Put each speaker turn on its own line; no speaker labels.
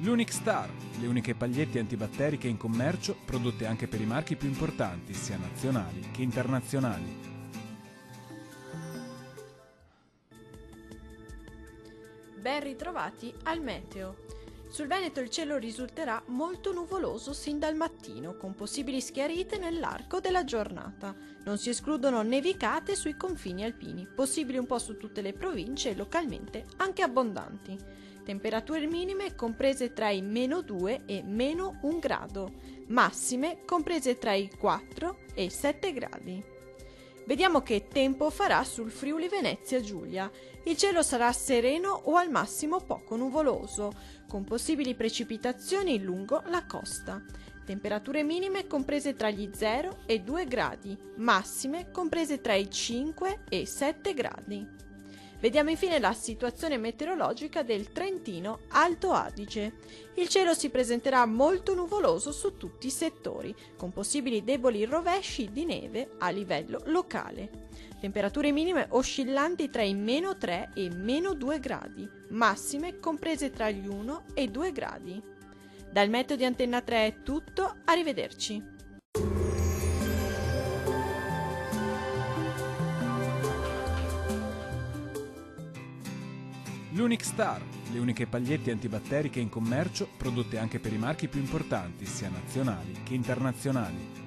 L'Unic Star, le uniche pagliette antibatteriche in commercio, prodotte anche per i marchi più importanti, sia nazionali che internazionali.
Ben ritrovati al meteo. Sul Veneto il cielo risulterà molto nuvoloso sin dal mattino, con possibili schiarite nell'arco della giornata. Non si escludono nevicate sui confini alpini, possibili un po' su tutte le province e localmente anche abbondanti. Temperature minime comprese tra i -2 e -1 grado, massime comprese tra i 4 e i 7 gradi. Vediamo che tempo farà sul Friuli Venezia Giulia. Il cielo sarà sereno o al massimo poco nuvoloso, con possibili precipitazioni lungo la costa. Temperature minime comprese tra gli 0 e 2 gradi, massime comprese tra i 5 e i 7 gradi. Vediamo infine la situazione meteorologica del Trentino Alto Adige. Il cielo si presenterà molto nuvoloso su tutti i settori, con possibili deboli rovesci di neve a livello locale. Temperature minime oscillanti tra i -3 e i -2 gradi, massime comprese tra gli 1 e i 2 gradi. Dal meteo di Antenna 3 è tutto, arrivederci.
L'Unic Star, le uniche pagliette antibatteriche in commercio, prodotte anche per i marchi più importanti, sia nazionali che internazionali.